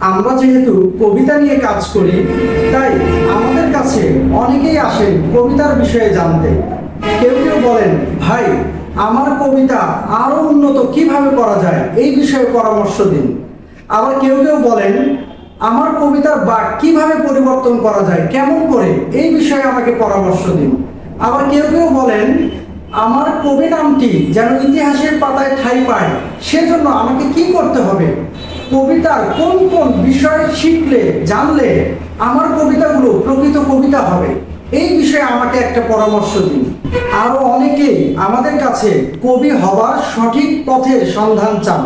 আমরা যেহেতু কবিতা নিয়ে কাজ করি, তাই আমাদের কাছে অনেকেই আসেন কবিতার বিষয়ে জানতে। কেউ কেউ বলেন, ভাই আমার কবিতা আরো উন্নত কিভাবে করা যায় এই বিষয়ে পরামর্শ দিন। আবার কেউ কেউ বলেন, আমার কবিতার বাক কিভাবে পরিবর্তন করা যায়, কেমন করে, এই বিষয়ে আমাকে পরামর্শ দিন। আবার কেউ কেউ বলেন, আমার কবি নামটি যেন ইতিহাসের পাতায় ঠাঁই পায়, সেজন্য আমাকে কি করতে হবে, কবিতার কোন কোন বিষয় শিখলে জানলে আমার কবিতাগুলো প্রকৃত কবিতা হবে, এই বিষয়ে আমাকে একটা পরামর্শ দিন। আরো অনেকেই আমাদের কাছে কবি হবার সঠিক পথের সন্ধান চান।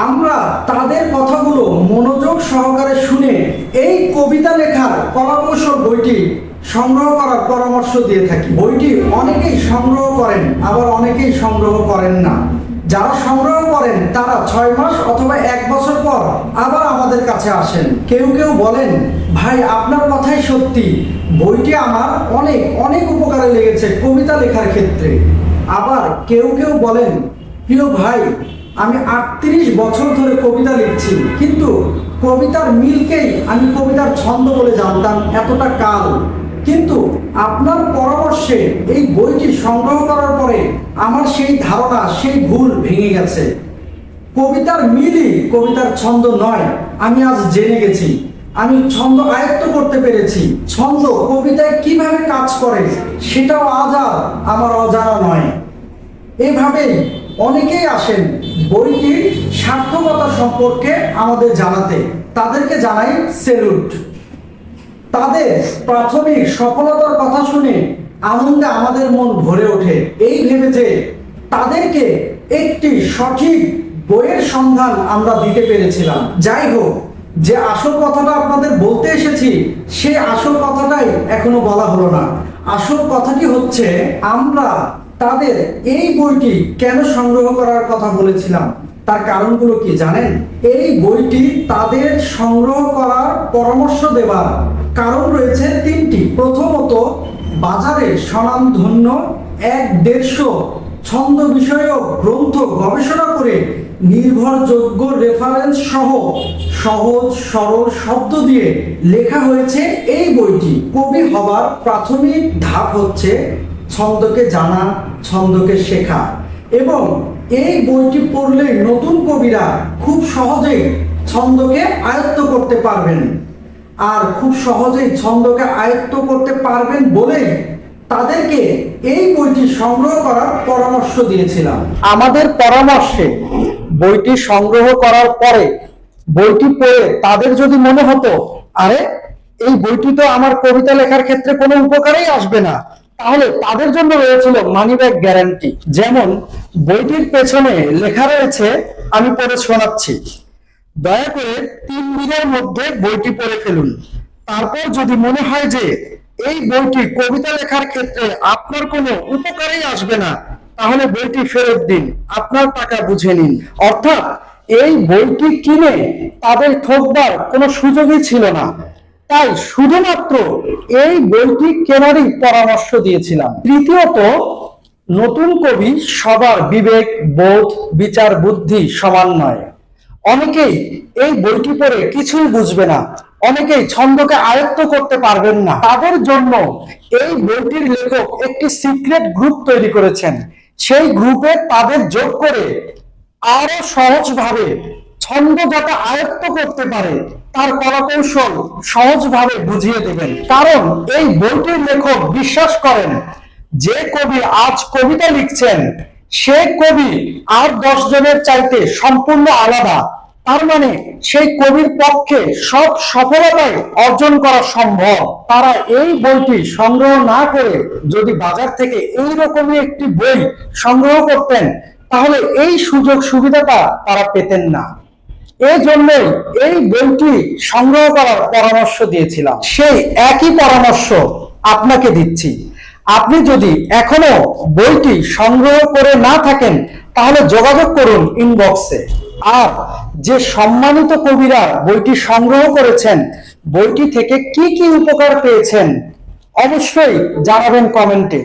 আমরা তাদের কথাগুলো মনোযোগ সহকারে শুনে এই কবিতা লেখার কলাকৌশল বইটি সংগ্রহ করার পরামর্শ দিয়ে থাকি। বইটি অনেকেই সংগ্রহ করেন, আবার অনেকেই সংগ্রহ করেন না। যারা সংগ্রহ করেন তারা 6 মাস অথবা 1 বছর পর আবার আমাদের কাছে আসেন। কেউ কেউ বলেন, ভাই আপনার কথাই সত্যি, বইটি আমার অনেক অনেক উপকারে লেগেছে কবিতা লেখার ক্ষেত্রে। আবার কেউ কেউ বলেন, প্রিয় ভাই আমি 38 বছর ধরে কবিতা লিখছি, কিন্তু কবিতার মিলকেই আমি কবিতার ছন্দ বলে জানতাম এতটা কাল, কিন্তু আপনার পরামর্শে এই বইটি সংগ্রহ করার পরে আমার সেই ধারণা, সেই ভুল ভেঙে গেছে। কবিতার মিলই কবিতার ছন্দ নয়, আমি আজ জেনে গেছি। আমি ছন্দ আয়ত্ত করতে পেরেছি। ছন্দ কবিতায় কিভাবে কাজ করে সেটাও আজ আর আমার অজানা নয়। এভাবেই অনেকেই আসেন বইটির সার্থকতা সম্পর্কে আমাদের জানাতে। তাদেরকে জানাই সেলুট। তাদের প্রাথমিক সফলতার কথা শুনে আনন্দে আমাদের মন ভরে ওঠে, এই ভেবে যে তাদেরকে একটি সঠিক বইয়ের সন্ধান আমরা দিতে পেরেছিলাম। যাই হোক, যে আসল কথাটা আপনাদের বলতে এসেছি সেই আসল কথাটাই এখনো বলা হলো না। আসল কথাটি হচ্ছে, আমরা তাদের এই বইটি কেন সংগ্রহ করার কথা বলেছিলাম, তার কারণগুলো কি জানেন? এই বইটি তাদের সংগ্রহ করার পরামর্শ দেওয়ার কারণ রয়েছে 3টি। প্রথমত, বাজারে স্বনামধন্য 1-150 ছন্দ বিষয়ক গ্রন্থ গবেষণা করে নির্ভরযোগ্য রেফারেন্স সহ সহজ সরল শব্দ দিয়ে লেখা হয়েছে এই বইটি। কবি হবার প্রাথমিক ধাপ হচ্ছে ছন্দকে জানা, ছন্দকে শেখা, এবং এই বইটি পড়লে নতুন কবিরা খুব সহজেই ছন্দকে আয়ত্ত করতে পারবেন। আর খুব সহজেই ছন্দকে আয়ত্ত করতে পারবেন বলেই তাদেরকে এই বইটি সংগ্রহ করার পরামর্শ দিয়েছিলাম। আমাদের পরামর্শে বইটি সংগ্রহ করার পরে বইটি পড়ে তাদের যদি মনে হতো, আরে এই বইটি তো আমার কবিতা লেখার ক্ষেত্রে কোনো উপকারেই আসবে না, তাহলে তাদের জন্য রয়েছিল মানি ব্যাক গ্যারান্টি। যেমন বইটির পেছনে লেখা রয়েছে, আমি পড়ে শোনাচ্ছি, দয়া করে 3 দিনের মধ্যে বইটি পড়ে ফেলুন। তারপর যদি মনে হয় যে এই বইটি কবিতা লেখার ক্ষেত্রে আপনার কোনো উপকারেই আসবে না, তাহলে বইটি ফেরত দিন, আপনার টাকা বুঝে নিন। অর্থাৎ এই বইটি কিনে তাদের ঠকবার কোনো সুযোগই ছিল না। তাই শুধুমাত্র এই বইটি কেনারই পরামর্শ দিয়েছিলাম। তৃতীয়ত, নতুন কবি সবার বিবেক, বোধ, বিচার, বুদ্ধি সমান নয়। অনেকেই এই বইটি পড়ে কিছুই বুঝবে না, অনেকেই ছন্দকে আয়ত্ত করতে পারবেন না। তাদের জন্য এই বইটির লেখক একটি সিক্রেট গ্রুপ তৈরি করেছেন। সেই গ্রুপে তাদের যোগ করে আরো সহজভাবে ছন্দ যাতে আয়ত্ত করতে পারে তার কলাকৌশল সহজভাবে বুঝিয়ে দেবেন। কারণ এই বইটির লেখক বিশ্বাস করেন, যে কবি আজ কবিতা লিখছেন সে কবি আর 10 জনের চাইতে সম্পূর্ণ আলাদা। তার মানে সেই কবির পক্ষে সব সফলতাই অর্জন করা সম্ভব। তারা এই বইটি সংগ্রহ না করে যদি বাজার থেকে এই রকমই একটি বই সংগ্রহ করতেন, তাহলে এই সুযোগ সুবিধাটা তারা পেতেন না। এই জন্যই এই বইটি সংগ্রহ করার পরামর্শ দিয়েছিলাম। সেই একই পরামর্শ আপনাকে দিচ্ছি। আপনি যদি এখনো বইটি সংগ্রহ করে না থাকেন, তাহলে যোগাযোগ করুন ইনবক্সে। আর যে সম্মানিত কবিরা বইটি সংগ্রহ করেছেন, বইটি থেকে কি কি উপকার পেয়েছেন অবশ্যই জানাবেন কমেন্টে।